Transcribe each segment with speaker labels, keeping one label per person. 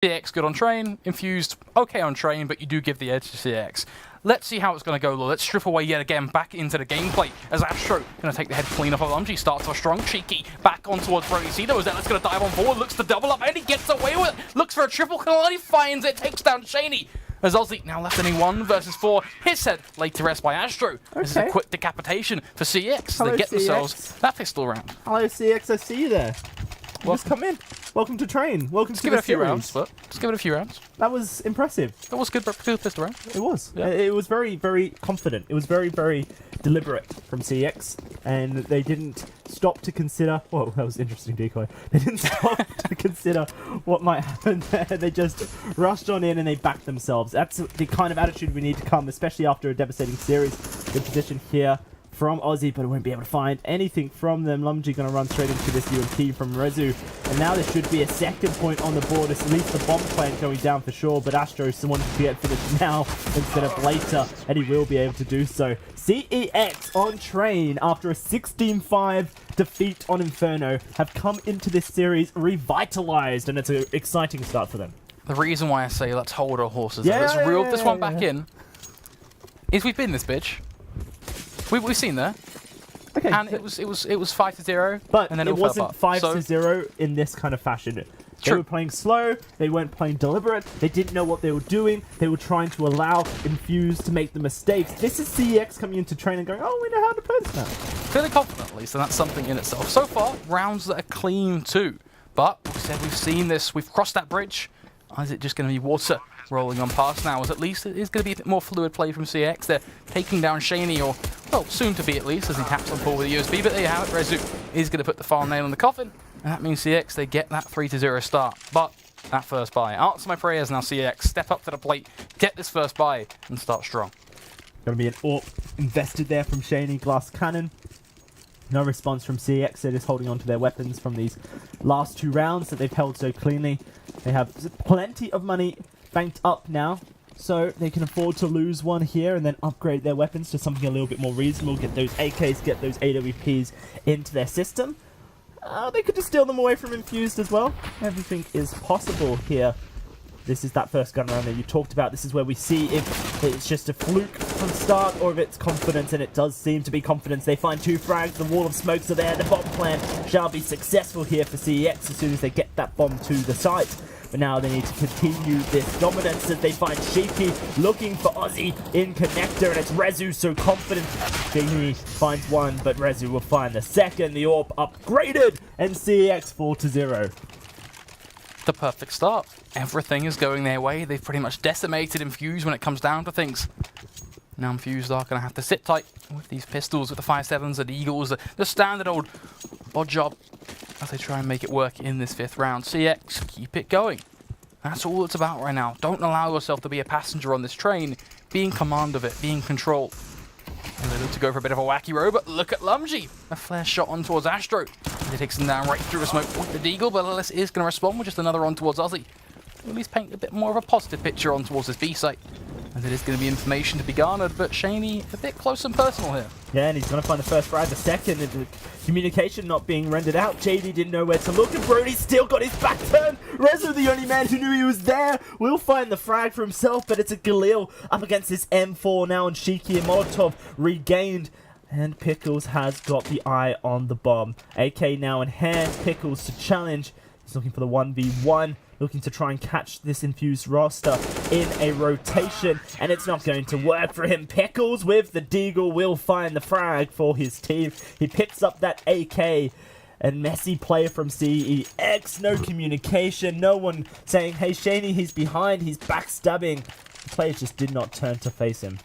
Speaker 1: CeX good on train, Infused okay on train, but you do give the edge to CeX. Let's see how it's going to go, though. Let's strip away yet again back into the gameplay as Astro going to take the head clean off of Lumji. Starts off strong, cheeky, back on towards Brody C. Though Zealot's going to dive on forward, looks to double up, and he gets away with it. Looks for a triple kill, and he finds it, takes down Shaney. As Ozzy now left in 1 versus 4. His head laid to rest by Astro. Okay. This is a quick decapitation for CeX.
Speaker 2: Hello,
Speaker 1: they get
Speaker 2: CeX.
Speaker 1: themselves that pistol round.
Speaker 2: Hello, CeX, I see you there. Just come in. Welcome to train. Welcome
Speaker 1: Just
Speaker 2: to
Speaker 1: give
Speaker 2: the
Speaker 1: it a few
Speaker 2: series.
Speaker 1: rounds, but just give it a few rounds.
Speaker 2: That was impressive.
Speaker 1: That was good pistol round.
Speaker 2: It was.
Speaker 1: Yeah.
Speaker 2: It was very, very confident. It was very, very deliberate from CeX, and they didn't stop to consider. Whoa, that was an interesting decoy. They didn't stop to consider what might happen there. They just rushed on in and they backed themselves. That's the kind of attitude we need to come, especially after a devastating series. Good position here from Aussie, but I won't be able to find anything from them. Lumji going to run straight into this UMP from Rezu. And now there should be a second point on the board. It's at least the bomb plant going down for sure, but Astro someone to get finished now instead of later, and he will be able to do so. CeX on train after a 16-5 defeat on Inferno have come into this series revitalized, and it's an exciting start for them.
Speaker 1: The reason why I say let's hold our horses, let's reel this one back in, is we've been this bitch. We've seen there.
Speaker 2: Okay.
Speaker 1: And it was 5-0,
Speaker 2: but
Speaker 1: and then
Speaker 2: it
Speaker 1: all
Speaker 2: wasn't
Speaker 1: fell apart.
Speaker 2: 5-0 in this kind of fashion. They
Speaker 1: True.
Speaker 2: were playing slow, they weren't playing deliberate, they didn't know what they were doing, they were trying to allow Infused to make the mistakes. This is CeX coming into training going, oh, we know how to play this now.
Speaker 1: Fairly confident at least, and that's something in itself. So far, rounds that are clean too. But we said we've seen this, we've crossed that bridge. Is it just going to be water rolling on past now? As at least it is going to be a bit more fluid play from CeX. They're taking down Shaney, or, well, soon to be at least, as he taps on forward with the USB. But there you have it, Rezu is going to put the final nail in the coffin. And that means CeX, they get that 3-0 start. But that first buy. Answer my prayers now, CeX. Step up to the plate, get this first buy, and start strong.
Speaker 2: Going to be an AWP invested there from Shaney, glass cannon. No response from CeX. They're just holding on to their weapons from these last 2 rounds that they've held so cleanly. They have plenty of money banked up now, so they can afford to lose one here and then upgrade their weapons to something a little bit more reasonable. Get those AKs, get those AWPs into their system. They could just steal them away from Infused as well. Everything is possible here. This is that first gun round that you talked about. This is where we see if it's just a fluke from start or if it's confidence, and it does seem to be confidence. They find 2 frags, the wall of smokes are there. The bomb plan shall be successful here for CeX as soon as they get that bomb to the site. But now they need to continue this dominance as they find Shaky looking for Aussie in connector, and it's Rezu so confident. Jamie finds 1, but Rezu will find the second. The AWP upgraded, and CeX 4-0.
Speaker 1: The perfect start. Everything is going their way. They've pretty much decimated Infused when it comes down to things. Now Infused are going to have to sit tight with these pistols, with the 5.7s, the Eagles, the standard old bod job as they try and make it work in this 5th round. CeX, keep it going. That's all it's about right now. Don't allow yourself to be a passenger on this train. Be in command of it. Be in control. And they look to go for a bit of a wacky row, but look at Lumji. A flare shot on towards Astro. He takes him down right through a smoke with the Deagle, but Ellis is going to respond with just another on towards Aussie. At least paint a bit more of a positive picture on towards this B site. And it is going to be information to be garnered, but Shaney a bit close and personal here.
Speaker 2: Yeah, and he's going to find the first frag, the second, and the communication not being rendered out. JD didn't know where to look, and Brody still got his back turned. Rezo, the only man who knew he was there, will find the frag for himself, but it's a Galil up against this M4 now, and Shiki and Molotov regained. And Pickles has got the eye on the bomb. AK now in hand, Pickles to challenge. He's looking for the 1v1. Looking to try and catch this Infused roster in a rotation, and it's not going to work for him. Pickles with the Deagle will find the frag for his team. He picks up that AK, and messy play from CeX. No communication, no one saying, hey Shaney, he's behind, he's backstabbing. The players just did not turn to face him.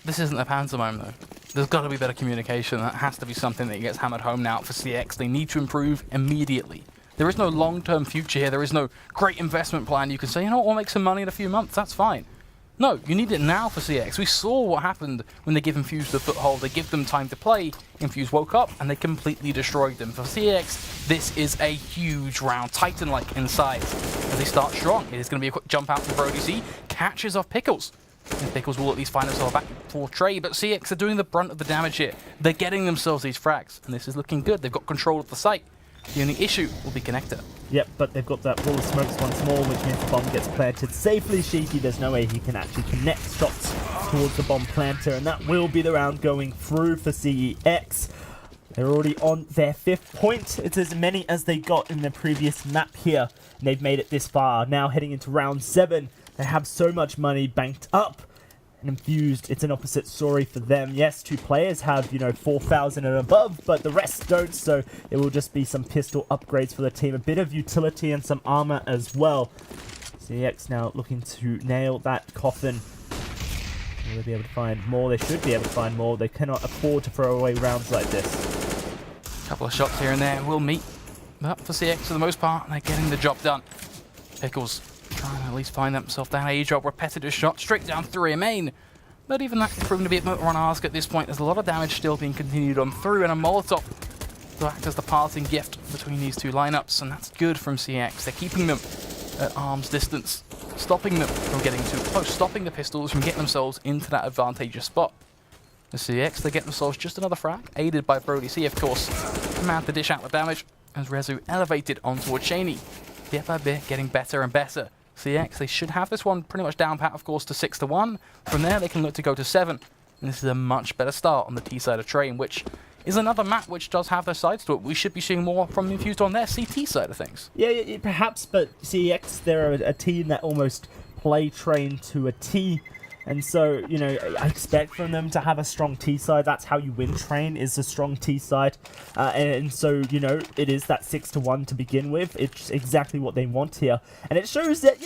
Speaker 1: This isn't a pantomime though. There's got to be better communication. That has to be something that gets hammered home now for CeX. They need to improve immediately. There is no long-term future here. There is no great investment plan. You can say, you know what, we'll make some money in a few months. That's fine. No, you need it now for CeX. We saw what happened when they give Infused the foothold. They give them time to play. Infused woke up, and they completely destroyed them. For CeX, this is a huge round, Titan-like in size. As they start strong, it is going to be a quick jump out from Brody C. Catches off Pickles. And Pickles will at least find himself back for trade, but CeX are doing the brunt of the damage here. They're getting themselves these frags, and this is looking good. They've got control of the site. The only issue will be connector.
Speaker 2: Yep, but they've got that wall of smokes once more, which means the bomb gets planted safely. Cheeky, there's no way he can actually connect shots towards the bomb planter, and that will be the round going through for CEX. They're already on their 5th point. It's as many as they got in the previous map here, and they've made it this far. Now heading into round 7, they have so much money banked up. And Infused, it's an opposite story for them. Yes, 2 players have, 4,000 and above, but the rest don't, so it will just be some pistol upgrades for the team. A bit of utility and some armor as well. CeX now looking to nail that coffin. Will they be able to find more? They should be able to find more. They cannot afford to throw away rounds like this.
Speaker 1: Couple of shots here and there will meet. But for CeX, for the most part, they're getting the job done. Pickles trying to at least find themselves that A drop, repetitive shot straight down through a main. But even that is proven to be a motor on ask at this point. There's a lot of damage still being continued on through, and a Molotov to act as the parting gift between these two lineups, and that's good from CeX. They're keeping them at arm's distance, stopping them from getting too close, stopping the pistols from getting themselves into that advantageous spot. The CeX, they get themselves just another frag, aided by Brody C, of course. Man to dish out the damage as Rezu elevated on towards Shaney. Bit by bit, getting better and better. CeX, they should have this one pretty much down pat, of course, to 6-1. From there, they can look to go to 7. And this is a much better start on the T side of Train, which is another map which does have their sides to it. We should be seeing more from Infused on their CT side of things.
Speaker 2: Yeah, perhaps, but CeX, they're a team that almost play Train to a T. And so, I expect from them to have a strong T side. That's how you win Train, is a strong T side. And so, it is that 6-1 to begin with. It's exactly what they want here. And it shows that,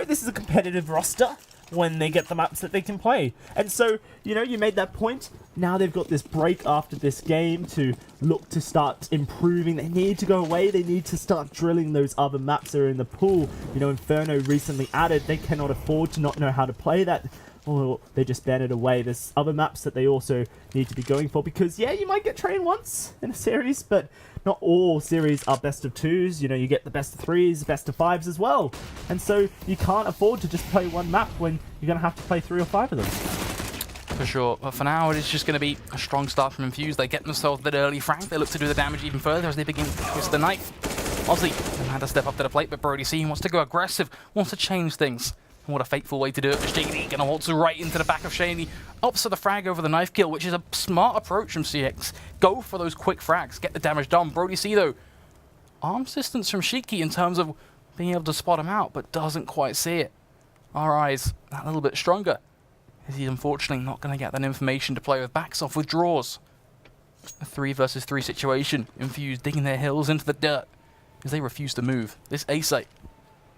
Speaker 2: this is a competitive roster when they get the maps that they can play. And so, you made that point. Now they've got this break after this game to look to start improving. They need to go away. They need to start drilling those other maps that are in the pool. Inferno recently added. They cannot afford to not know how to play that. Or they just ban it away. There's other maps that they also need to be going for, because you might get Train once in a series, but not all series are best of 2s. You get the best of 3s, best of 5s as well. And so you can't afford to just play one map when you're going to have to play 3 or 5 of them.
Speaker 1: For sure, but for now it is just going to be a strong start from Infused. They get themselves that early frag. They look to do the damage even further as they begin to twist the knife. Ozzy had to step up to the plate, but Brody C wants to go aggressive, wants to change things. What a fateful way to do it for Shaney. Gonna waltz right into the back of Shaney. Opts for the frag over the knife kill, which is a smart approach from CeX. Go for those quick frags, get the damage done. Brody C, though, arm's distance from Shiki in terms of being able to spot him out, but doesn't quite see it. Our eyes that little bit stronger, as he's unfortunately not going to get that information to play with. Backs off, withdraws. A 3 versus 3 situation. Infused digging their heels into the dirt as they refuse to move. This A site,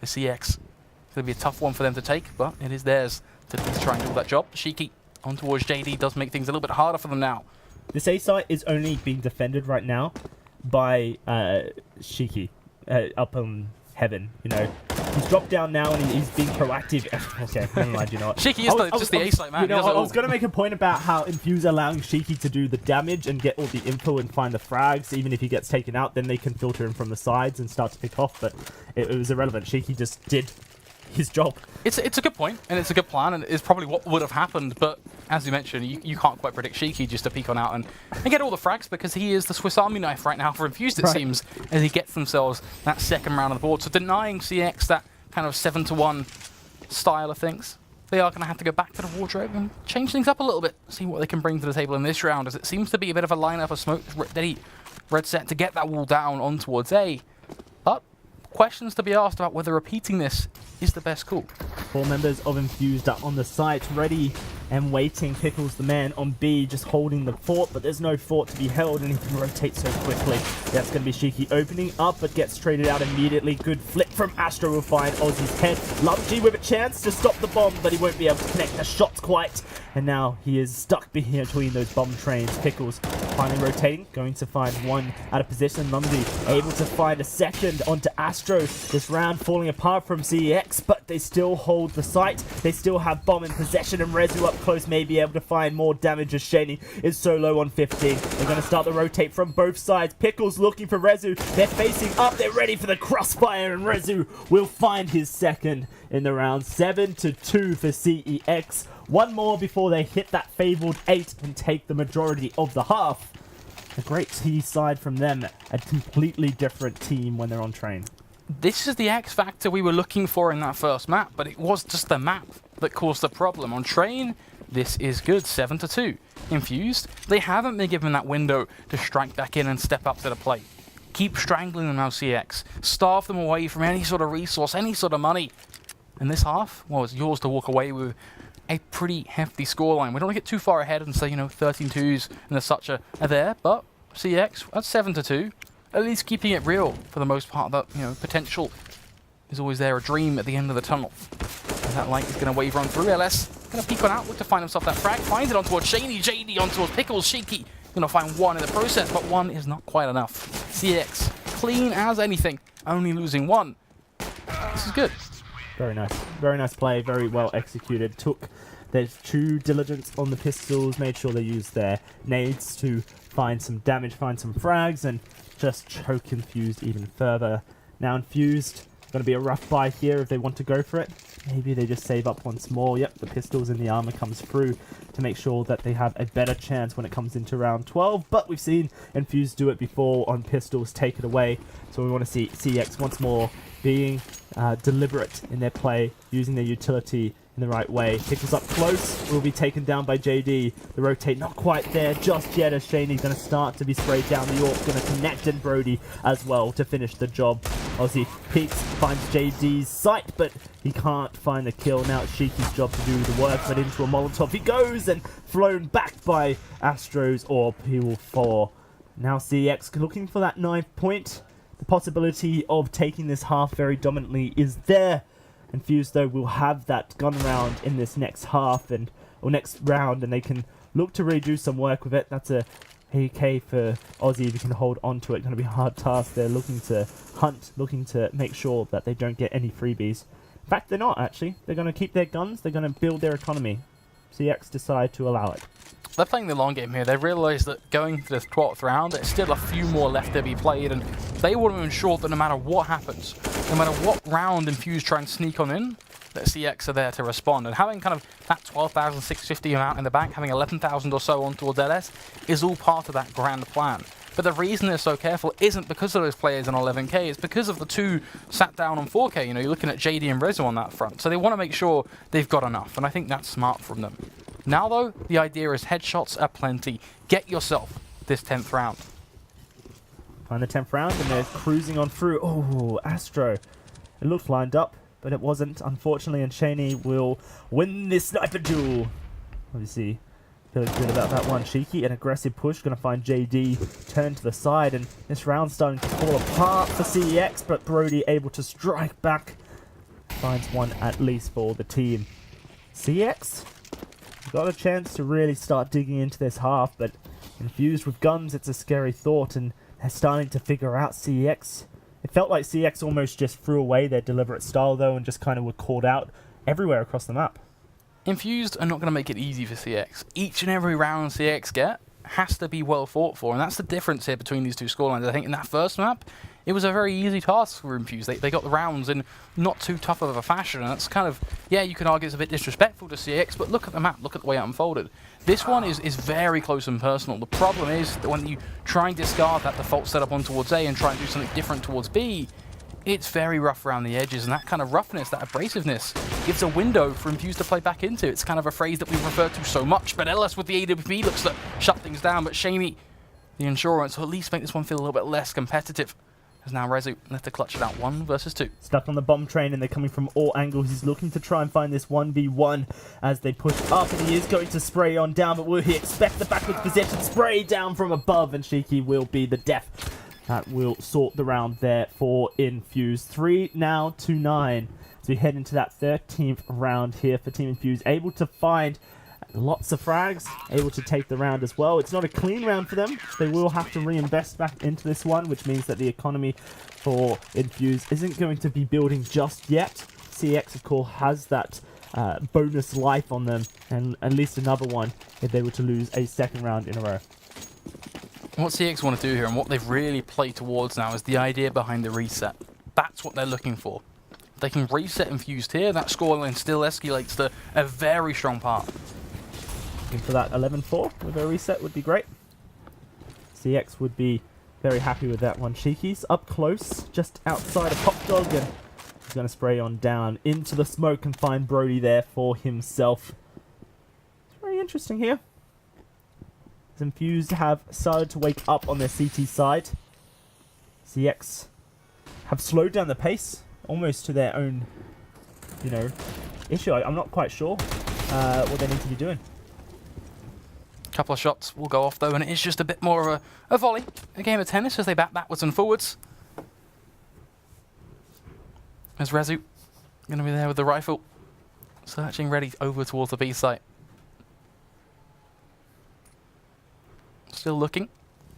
Speaker 1: the CeX. It's going to be a tough one for them to take, but it is theirs to try and do that job. Shiki on towards JD does make things a little bit harder for them now.
Speaker 2: This A site is only being defended right now by Shiki up on Heaven. He's dropped down now and he's being proactive. Okay, never mind,
Speaker 1: Shiki is just the A site man.
Speaker 2: I was going to make a point about how Infuse allowing Shiki to do the damage and get all the info and find the frags. Even if he gets taken out, then they can filter him from the sides and start to pick off, but it was irrelevant. Shiki just did his job.
Speaker 1: It's a good point, and it's a good plan, and it's probably what would have happened, but as you mentioned, you can't quite predict Shiki just to peek on out and get all the frags, because he is the Swiss Army knife right now for Infused, it seems, as he gets themselves that second round on the board. So denying CeX that kind of 7-1 style of things, they are going to have to go back to the wardrobe and change things up a little bit, see what they can bring to the table in this round, as it seems to be a bit of a lineup of smoke ready, red set to get that wall down on towards A. But questions to be asked about whether repeating this is the best call.
Speaker 2: 4 members of Infused are on the site, ready and waiting. Pickles, the man on B, just holding the fort, but there's no fort to be held, and he can rotate so quickly. That's going to be Shiki opening up, but gets traded out immediately. Good flick from Astro will find Ozzy's head. Lumji with a chance to stop the bomb, but he won't be able to connect the shots quite. And now he is stuck between those bomb trains. Pickles finally rotating, going to find one out of position. Lumji able to find a second onto Astro. This round falling apart from CeX, but they still hold the site. They still have bomb in possession, and Rezu up close may be able to find more damage as Shaney is so low on 15. They're going to start the rotate from both sides. Pickles looking for Rezu. They're facing up. They're ready for the crossfire, and Rezu will find his second in the round. 7-2 for CeX. One more before they hit that fabled 8 and take the majority of the half. A great T side from them. A completely different team when they're on train.
Speaker 1: This is the X factor we were looking for in that first map, but it was just the map that caused the problem. On train, this is good, 7-2. Infused, they haven't been given that window to strike back in and step up to the plate. Keep strangling them now, CeX. Starve them away from any sort of resource, any sort of money. And this half, well, it's yours to walk away with a pretty hefty scoreline. We don't want to get too far ahead and say, 13-2s and as such are there, but CeX, that's 7-2. At least keeping it real for the most part. That potential is always there, a dream at the end of the tunnel. And that light is going to wave on through. LS going to peek on out, look to find himself that frag, finds it on towards Shady, JD on towards Pickles, Shaky going to find one in the process, but one is not quite enough. CeX, clean as anything, only losing one. This is good.
Speaker 2: Very nice play, very well executed. Took their true diligence on the pistols, made sure they used their nades to find some damage, find some frags, and just choke Infused even further. Now Infused, going to be a rough buy here if they want to go for it. Maybe they just save up once more. Yep, the pistols and the armor comes through to make sure that they have a better chance when it comes into round 12. But we've seen Infused do it before on pistols, take it away. So we want to see CeX once more being deliberate in their play, using their utility in the right way. Pickles up close, will be taken down by JD. The rotate not quite there just yet as Shaney's going to start to be sprayed down. The York's going to connect in Brody as well to finish the job. Aussie peeks, finds JD's sight, but he can't find the kill. Now it's Shiki's job to do the work, but into a Molotov he goes and flown back by Astro's Orb. He will fall. Now CeX looking for that 9th point. The possibility of taking this half very dominantly is there. Infused though will have that gun round in this next half or next round, and they can look to really do some work with it. That's a AK for Aussie if he can hold on to it. Going to be a hard task. They're looking to hunt, looking to make sure that they don't get any freebies. In fact, they're not actually. They're going to keep their guns. They're going to build their economy. CeX decide to allow it.
Speaker 1: They're playing the long game here. They realise that going to the 12th round, there's still a few more left to be played, and they want to ensure that no matter what happens, no matter what round Infused try and sneak on in, that CeX are there to respond. And having kind of that 12,650 amount in the bank, having 11,000 or so on towards LS, is all part of that grand plan. But the reason they're so careful isn't because of those players on 11k, it's because of the two sat down on 4k. You're looking at JD and Rezo on that front. So they want to make sure they've got enough, and I think that's smart from them. Now though, the idea is headshots are plenty. Get yourself this 10th round.
Speaker 2: Find the 10th round and they're cruising on through. Oh, Astro. It looked lined up, but it wasn't, unfortunately, and Shaney will win this sniper duel. Obviously, feeling good about that one. Cheeky, an aggressive push, going to find JD, turn to the side, and this round's starting to fall apart for CeX, but Brody able to strike back. Finds one at least for the team. CeX got a chance to really start digging into this half, but Infused with guns, it's a scary thought, and they're starting to figure out CeX. It felt like CeX almost just threw away their deliberate style, though, and just kind of were called out everywhere across the map.
Speaker 1: Infused are not going to make it easy for CeX. Each and every round CeX get has to be well fought for, and that's the difference here between these two scorelines. I think in that first map, it was a very easy task for Infused. They got the rounds in not too tough of a fashion, and that's kind of, yeah, you can argue it's a bit disrespectful to CeX, but look at the map, look at the way it unfolded. This one is very close and personal. The problem is that when you try and discard that default setup on towards A and try and do something different towards B, it's very rough around the edges, and that kind of roughness, that abrasiveness, gives a window for Infused to play back into. It's kind of a phrase that we refer to so much, but LS with the AWP looks to shut things down, but Shamey, the insurance, will at least make this one feel a little bit less competitive. As now Rezo left to clutch it out 1 versus 2.
Speaker 2: Stuck on the bomb train, and they're coming from all angles. He's looking to try and find this 1v1 as they push up, and he is going to spray on down, but will he expect the backwards position? Spray down from above, and Shiki will be the death. That will sort the round there for Infused. 3 now to 9. As we head into that 13th round here for Team Infused. Able to find lots of frags. Able to take the round as well. It's not a clean round for them. They will have to reinvest back into this one, which means that the economy for Infused isn't going to be building just yet. CeX, of course, has that bonus life on them, and at least another one if they were to lose a second round in a row.
Speaker 1: What CeX want to do here, and what they've really played towards now, is the idea behind the reset. That's what they're looking for. If they can reset Infused here, that scoreline still escalates to a very strong part.
Speaker 2: Looking for that 11-4 with a reset would be great. CeX would be very happy with that one. Cheeky's up close, just outside of Pop Dog, and he's going to spray on down into the smoke and find Brody there for himself. It's very interesting here. As Infused have started to wake up on their CT side. CeX have slowed down the pace, almost to their own, you know, issue. I'm not quite sure what they need to be doing.
Speaker 1: Couple of shots will go off though, and it is just a bit more of a volley, a game of tennis as they bat backwards and forwards. As Rezu going to be there with the rifle, searching ready over towards the B site. Still looking,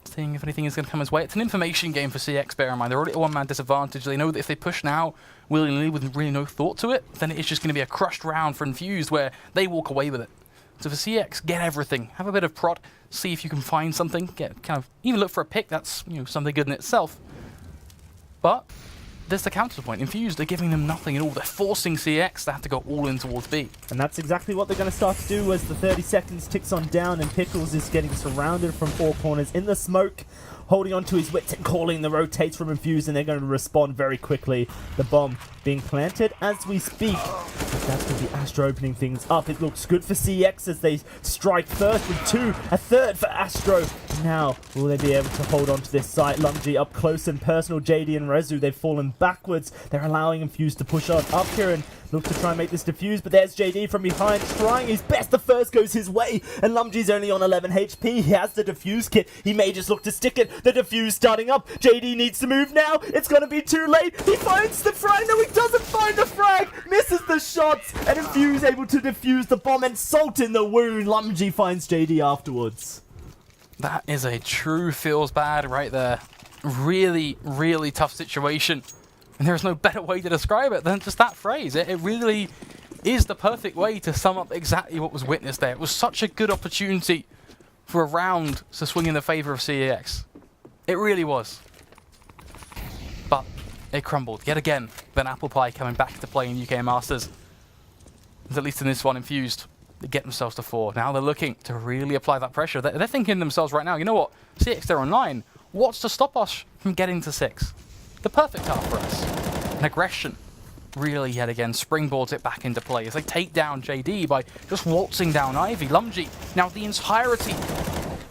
Speaker 1: seeing if anything is going to come his way. It's an information game for CeX, bear in mind. They're already at a one-man disadvantage. They know that if they push now willingly with really no thought to it, then it is just going to be a crushed round for Infused where they walk away with it. So for CeX, get everything. Have a bit of prod. See if you can find something. Get kind of even look for a pick. That's, you know, something good in itself. But there's the counterpoint. Infused are giving them nothing at all. They're forcing CeX to have to go all in towards B.
Speaker 2: And that's exactly what they're going to start to do as the 30 seconds ticks on down and Pickles is getting surrounded from four corners in the smoke, holding on to his wits and calling the rotates from Infused, and they're going to respond very quickly. The bomb being planted as we speak. That's going to be Astro opening things up. It looks good for CeX as they strike first with two, a third for Astro. Now, will they be able to hold on to this site? Lumgy up close and personal. JD and Rezu, they've fallen backwards. They're allowing Infused to push on up here and look to try and make this defuse, but there's JD from behind trying his best. The first goes his way, and Lumgy's only on 11 HP. He has the defuse kit. He may just look to stick it. The defuse starting up. JD needs to move now. It's going to be too late. He finds the frag. No, he doesn't find the frag. Misses the shots, and Infuse able to defuse the bomb and salt in the wound. Lumgy finds JD afterwards.
Speaker 1: That is a true feels bad right there. Really, really tough situation. And there's no better way to describe it than just that phrase. It really is the perfect way to sum up exactly what was witnessed there. It was such a good opportunity for a round to swing in the favour of CeX. It really was. But it crumbled yet again. Then Apple Pie coming back to play in UK Masters. At least in this one, Infused. They get themselves to 4. Now they're looking to really apply that pressure. They're thinking to themselves right now, you know what? CeX, they're on 9. What's to stop us from getting to 6? The perfect half for us. And aggression really yet again springboards it back into play as they take down JD by just waltzing down Ivy. Lumgy, now the entirety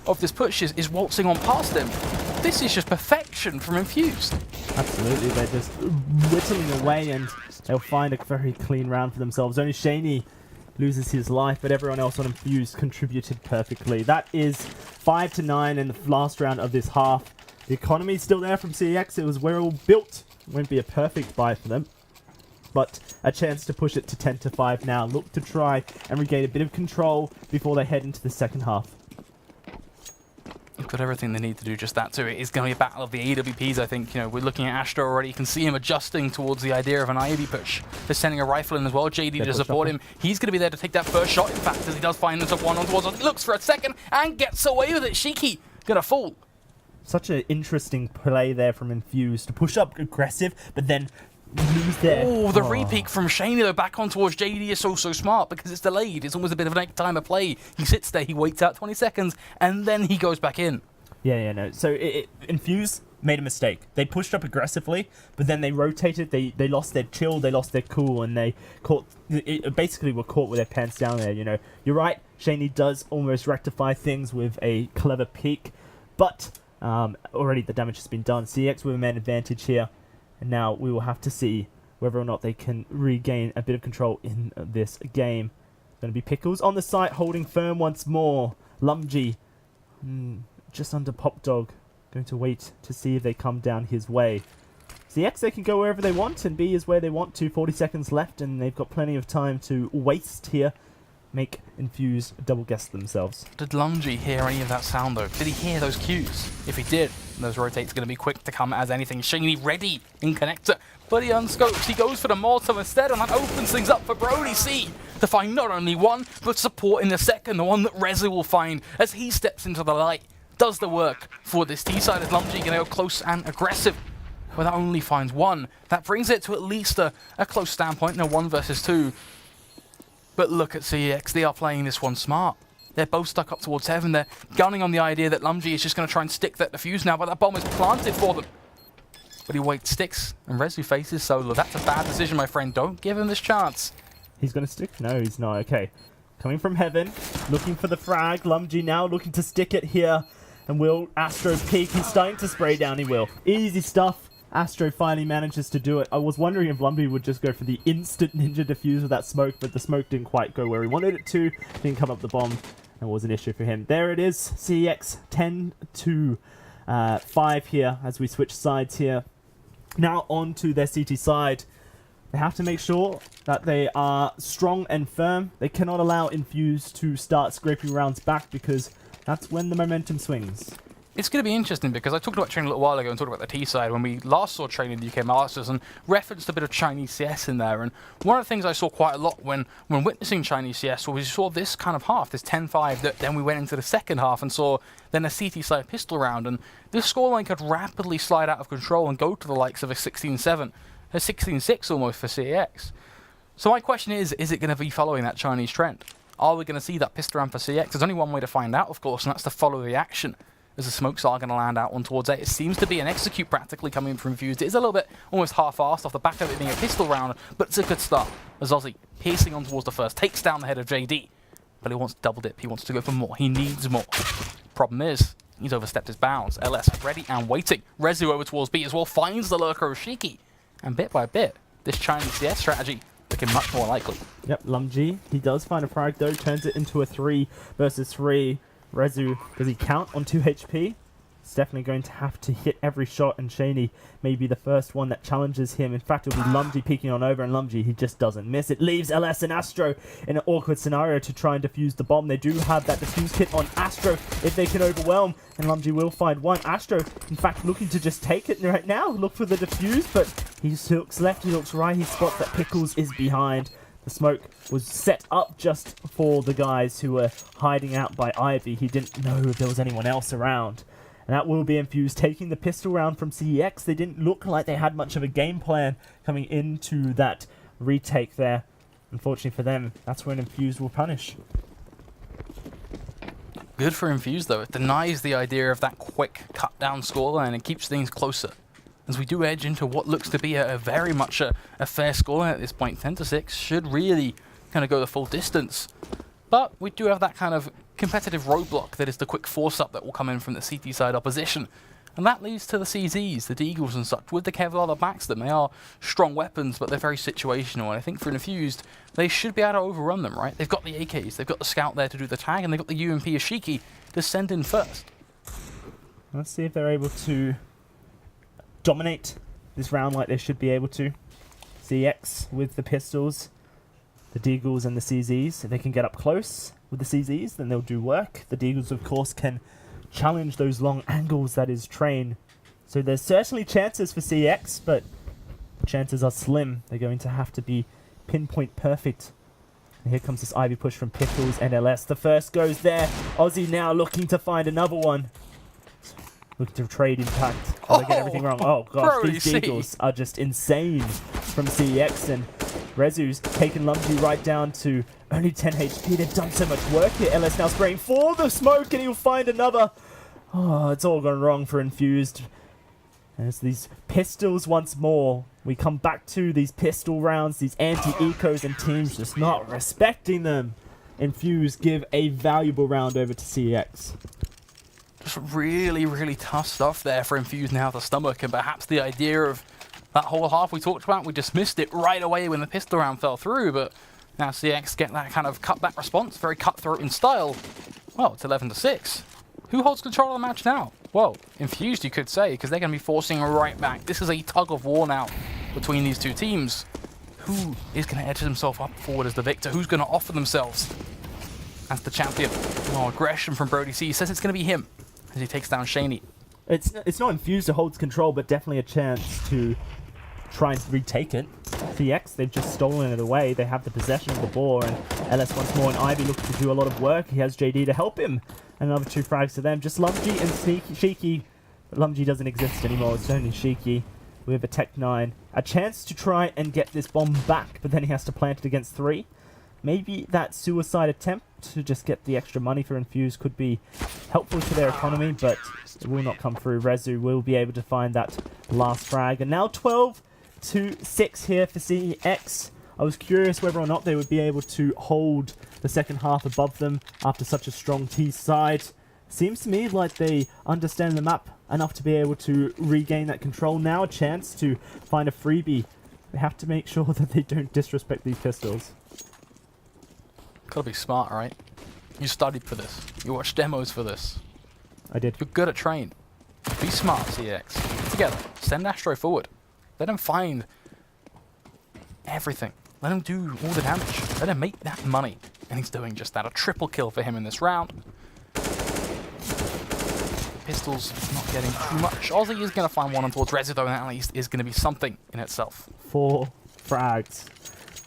Speaker 1: of this push is waltzing on past him. This is just perfection from Infused.
Speaker 2: Absolutely, they're just whittling away and they'll find a very clean round for themselves. Only Shaney loses his life, but everyone else on Infused contributed perfectly. That is 5-9 in the last round of this half. The economy's still there from CeX. It was well built. Won't be a perfect buy for them, but a chance to push it to 10-5 now. Look to try and regain a bit of control before they head into the second half.
Speaker 1: They've got everything they need to do just that too. It is going to be a battle of the AWPs, I think. You know, we're looking at Astro already. You can see him adjusting towards the idea of an Ivy push. They're sending a rifle in as well. JD to support him. He's going to be there to take that first shot, in fact, as he does find himself one on towards us. He looks for a second and gets away with it. Shiki going to fall.
Speaker 2: Such an interesting play there from Infused to push up aggressive, but then lose there.
Speaker 1: Oh, the repeat from Shaney though back on towards JD is so smart because it's delayed. It's almost a bit of an egg timer play. He sits there, he waits out 20 seconds, and then he goes back in.
Speaker 2: Yeah, no. So Infused made a mistake. They pushed up aggressively, but then they rotated. They lost their chill, they lost their cool, and they basically were caught with their pants down there. You know, you're right. Shaney does almost rectify things with a clever peek, but already the damage has been done. CeX with a man advantage here, and now we will have to see whether or not they can regain a bit of control in this game. Going to be Pickles on the site, holding firm once more. Lumgy, just under Pop Dog, going to wait to see if they come down his way. CeX, they can go wherever they want, and B is where they want to. 40 seconds left, and they've got plenty of time to waste here. Make Infused double guess themselves.
Speaker 1: Did Lumgy hear any of that sound though? Did he hear those cues? If he did, those rotates going to be quick to come as anything. Shaney ready in connector, but he unscopes. He goes for the Molotov instead, and that opens things up for Brody C to find not only one, but support in the second, the one that Rezu will find as he steps into the light. Does the work for this T-side as Lumgy going to go close and aggressive. Well, that only finds one. That brings it to at least a close standpoint in a 1 versus 2. But look at CeX, they are playing this one smart. They're both stuck up towards heaven. They're gunning on the idea that Lumji is just going to try and stick that defuse now, but that bomb is planted for them. But he waits, sticks, and Rezu faces Solo. That's a bad decision, my friend. Don't give him this chance.
Speaker 2: He's going to stick? No, he's not. Okay. Coming from heaven, looking for the frag. Lumji now looking to stick it here. And will Astro peek? He's starting to spray down. He will. Easy stuff. Astro finally manages to do it. I was wondering if Lumbi would just go for the instant ninja defuse with that smoke, but the smoke didn't quite go where he wanted it to. Didn't come up the bomb, and was an issue for him. There it is. CeX 10-5 here as we switch sides here. Now on to their CT side. They have to make sure that they are strong and firm. They cannot allow Infused to start scraping rounds back because that's when the momentum swings.
Speaker 1: It's going to be interesting because I talked about training a little while ago and talked about the T side when we last saw training in the UK Masters and referenced a bit of Chinese CS in there. And one of the things I saw quite a lot when witnessing Chinese CS was we saw this kind of half, this 10-5, that then we went into the second half and saw then a CT side pistol round. And this scoreline could rapidly slide out of control and go to the likes of a 16-7, a 16-6 almost for CeX. So my question is it going to be following that Chinese trend? Are we going to see that pistol round for CeX? There's only one way to find out, of course, and that's to follow the action. As the smokes are going to land out on towards A. It seems to be an execute practically coming from Infused. It is a little bit almost half-assed off the back of it being a pistol round, but it's a good start. As Ozzy, piercing on towards the first, takes down the head of JD. But he wants to double dip. He wants to go for more. He needs more. Problem is, he's overstepped his bounds. LS ready and waiting. Rezu over towards B as well, finds the lurker of Shiki. And bit by bit, this Chinese CS strategy looking much more likely.
Speaker 2: Yep, Lumji, he does find a frag though, turns it into a 3 versus 3. Rezu, does he count on 2 HP? He's definitely going to have to hit every shot, and Shaney may be the first one that challenges him. In fact, it'll be Lumji peeking on over, and Lumji, he just doesn't miss. It leaves LS and Astro in an awkward scenario to try and defuse the bomb. They do have that defuse kit on Astro if they can overwhelm, and Lumji will find one. Astro, in fact, looking to just take it right now, look for the defuse, but he looks left, he looks right, he spots that Pickles is behind. The smoke was set up just for the guys who were hiding out by Ivy. He didn't know if there was anyone else around. And that will be Infused taking the pistol round from CeX. They didn't look like they had much of a game plan coming into that retake there. Unfortunately for them, that's when Infused will punish.
Speaker 1: Good for Infused though. It denies the idea of that quick cut down scoreline and keeps things closer. As we do edge into what looks to be a very much a fair scoreline at this point. 10-6 should really kind of go the full distance. But we do have that kind of competitive roadblock that is the quick force-up that will come in from the CT side opposition. And that leads to the CZs, the Deagles and such, with the Kevlar that backs them. They are strong weapons, but they're very situational. And I think for Infused, they should be able to overrun them, right? They've got the AKs, they've got the Scout there to do the tag, and they've got the UMP Ashiki to send in first.
Speaker 2: Let's see if they're able to dominate this round like they should be able to. CeX with the pistols, the Deagles and the CZs. If they can get up close with the CZs, then they'll do work. The Deagles, of course, can challenge those long angles that is train. So there's certainly chances for CeX, but the chances are slim. They're going to have to be pinpoint perfect. And here comes this Ivy push from Pickles and LS. The first goes there. Aussie now looking to find another one. Looking to trade impact. Oh, they get everything wrong. Oh gosh, these Deagles are just insane from CeX, and Rezu's taken Lumji right down to only 10 HP. They've done so much work here. LS now spraying for the smoke, and he'll find another. Oh, it's all gone wrong for Infused. As these pistols once more. We come back to these pistol rounds, these anti-ecos, and teams just not respecting them. Infused give a valuable round over to CeX.
Speaker 1: Just really, really tough stuff there for Infused now to stomach, and perhaps the idea of that whole half we talked about, we dismissed it right away when the pistol round fell through, but now CeX get that kind of cutback response, very cutthroat in style. Well, it's 11-6. Who holds control of the match now? Well, Infused, you could say, because they're going to be forcing right back. This is a tug of war now between these two teams. Who is going to edge himself up forward as the victor? Who's going to offer themselves as the champion? Oh, aggression from Brody C. He says it's going to be him as he takes down Shaney.
Speaker 2: It's not Infused who holds control, but definitely a chance to try and retake it. CeX, they've just stolen it away. They have the possession of the ball, and LS once more, and Ivy looking to do a lot of work. He has JD to help him. Another 2 frags to them. Just Lumji and Shiki. But Lumji doesn't exist anymore. It's only Shiki with a Tech 9. A chance to try and get this bomb back, but then he has to plant it against 3. maybe that suicide attempt to just get the extra money for Infused could be helpful to their economy, but it will not come through. Rezu will be able to find that last frag. And now 12-6 here for CEX. I was curious whether or not they would be able to hold the second half above them after such a strong T side. Seems to me like they understand the map enough to be able to regain that control. Now a chance to find a freebie. They have to make sure that they don't disrespect these pistols.
Speaker 1: Gotta be smart, right? You studied for this. You watched demos for this.
Speaker 2: I did.
Speaker 1: You're good at train. Be smart, CX. Get together. Send Astro forward. Let him find everything. Let him do all the damage. Let him make that money. And he's doing just that. A triple kill for him in this round. Pistols not getting too much. Ozzy is going to find one on towards Rezu, though, and that at least is going to be something in itself.
Speaker 2: 4 frags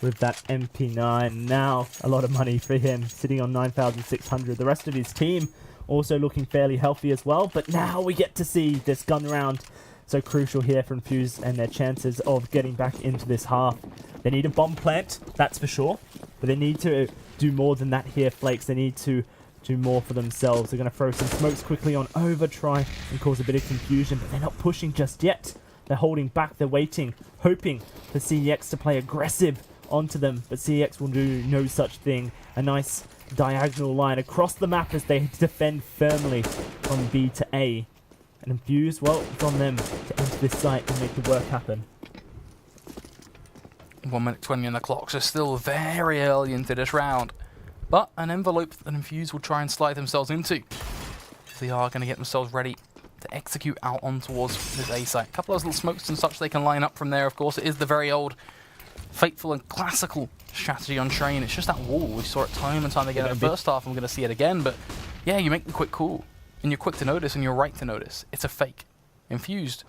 Speaker 2: with that MP9. Now a lot of money for him, sitting on 9,600. The rest of his team also looking fairly healthy as well. But now we get to see this gun round so crucial here for Infused and their chances of getting back into this half. They need a bomb plant, that's for sure. But they need to do more than that here, Flakes. They need to do more for themselves. They're going to throw some smokes quickly on over, try and cause a bit of confusion, but they're not pushing just yet. They're holding back, they're waiting, hoping for CEX to play aggressive onto them, but CEX will do no such thing. A nice diagonal line across the map as they defend firmly from B to A. And Infused, well, it's on them to enter this site and make the work happen.
Speaker 1: 1 minute 20 on the clock, so still very early into this round. But an envelope that Infused will try and slide themselves into. They are going to get themselves ready to execute out on towards this A site. A couple of little smokes and such they can line up from there, of course. It is the very old, faithful and classical strategy on train. It's just that wall. We saw it time and time again in the first half, and we're going to see it again. But yeah, you make the quick call, and you're quick to notice, and you're right to notice. It's a fake. Infused,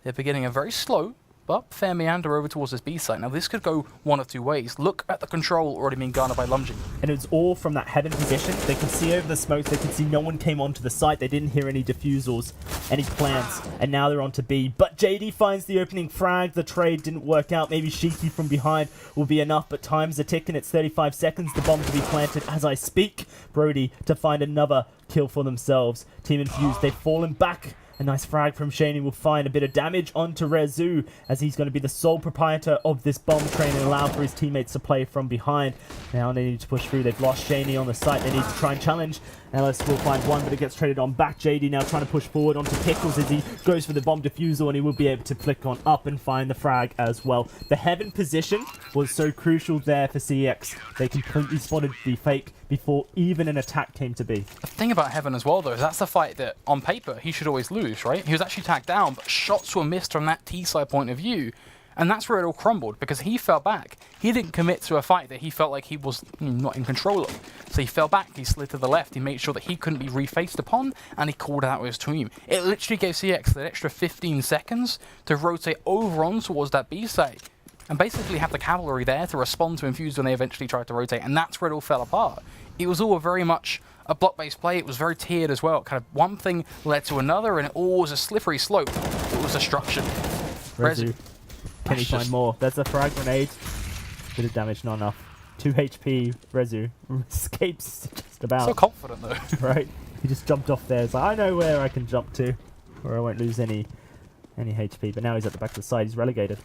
Speaker 1: they're beginning a very slow but fair meander over towards this B site. Now this could go one of two ways. Look at the control already being garnered by Lunging.
Speaker 2: And it's all from that heaven position. They can see over the smokes, they can see no one came onto the site. They didn't hear any defusals, any plants, and now they're on to B. But JD finds the opening frag. The trade didn't work out. Maybe Shiki from behind will be enough, but time's a ticking. It's 35 seconds. The bomb to be planted as I speak. Brody to find another kill for themselves. Team Infused, they've fallen back. A nice frag from Shaney will find a bit of damage onto Rezu, as he's going to be the sole proprietor of this bomb train and allow for his teammates to play from behind. Now they need to push through. They've lost Shaney on the site. They need to try and challenge. Ellis will find one, but it gets traded on back. JD now trying to push forward onto Pickles as he goes for the bomb defusal, and he will be able to flick on up and find the frag as well. The heaven position was so crucial there for CEX. They completely spotted the fake before even an attack came to be.
Speaker 1: The thing about Heaven as well, though, is that's the fight that, on paper, he should always lose, right? He was actually tagged down, but shots were missed from that T-side point of view, and that's where it all crumbled, because he fell back. He didn't commit to a fight that he felt like he was not in control of. So he fell back, he slid to the left, he made sure that he couldn't be refaced upon, and he called out with his team. It literally gave CX that extra 15 seconds to rotate over on towards that B-side, and basically have the cavalry there to respond to Infused when they eventually tried to rotate, and that's where it all fell apart. It was all very much a block-based play. It was very tiered as well. Kind of one thing led to another, and it all was a slippery slope. It was destruction.
Speaker 2: Rezu. Can he find more? There's a frag grenade. Bit of damage, not enough. 2 HP. Rezu escapes just about.
Speaker 1: So confident, though.
Speaker 2: Right? He just jumped off there. It's like, I know where I can jump to, where I won't lose any HP. But now he's at the back of the side. He's relegated.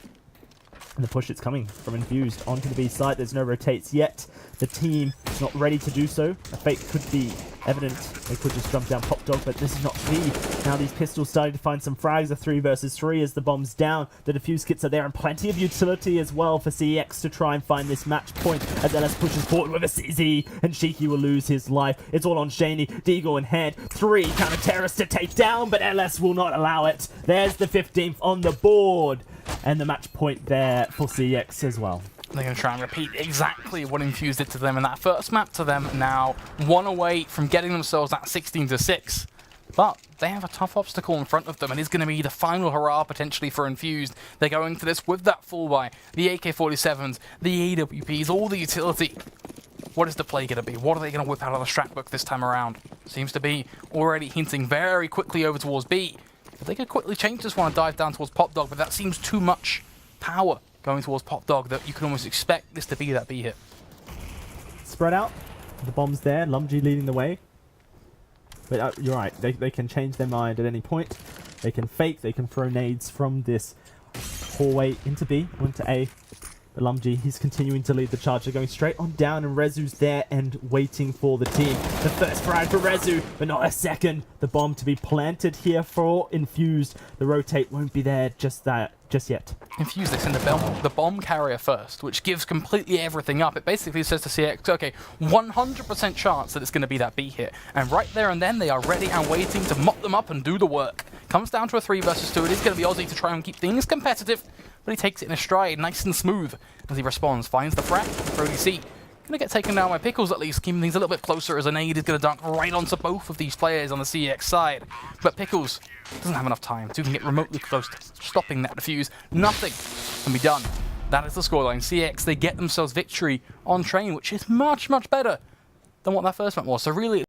Speaker 2: And the push is coming from Infused onto the B site. There's no rotates yet. The team is not ready to do so. A fake could be evident. They could just jump down Pop Dog, but this is not B. Now these pistols starting to find some frags. A 3 versus 3 as the bomb's down. The defuse kits are there, and plenty of utility as well for CEX to try and find this match point as LS pushes forward with a CZ, and Shiki will lose his life. It's all on Shaney. Deagle in hand. 3 counter-terrorists to take down, but LS will not allow it. There's the 15th on the board. And the match point there for CEX as well.
Speaker 1: They're going to try and repeat exactly what Infused did to them in that first map to them. Now, one away from getting themselves that 16-6. But they have a tough obstacle in front of them, and it's going to be the final hurrah potentially for Infused. They're going to this with that full buy, the AK-47s, the AWPs, all the utility. What is the play going to be? What are they going to whip out of the strat book this time around? Seems to be already hinting very quickly over towards B. But they could quickly change this one and dive down towards Pop Dog, but that seems too much power going towards Pop Dog that you can almost expect this to be that B hit.
Speaker 2: spread out. The bomb's there. Lumgy leading the way. But you're right. They can change their mind at any point. They can fake. They can throw nades from this hallway into B, into A. But Lumgy, he's continuing to lead the charge. They're going straight on down, and Rezu's there and waiting for the team. The first frag for Rezu, but not a second. The bomb to be planted here for Infused. The rotate won't be there just yet.
Speaker 1: Infused, they send the bomb carrier first, which gives completely everything up. It basically says to CeX, okay, 100% chance that it's going to be that B hit. And right there and then, they are ready and waiting to mop them up and do the work. Comes down to a 3 versus 2. It is going to be Aussie to try and keep things competitive, but he takes it in a stride, nice and smooth, as he responds. Finds the frag. Brody C. Going to get taken down by Pickles at least, keeping things a little bit closer as a nade is going to dunk right onto both of these players on the CeX side. But Pickles doesn't have enough time to even get remotely close to stopping that defuse. Nothing can be done. That is the scoreline. CeX, they get themselves victory on train, which is much, much better than what that first one was. So really,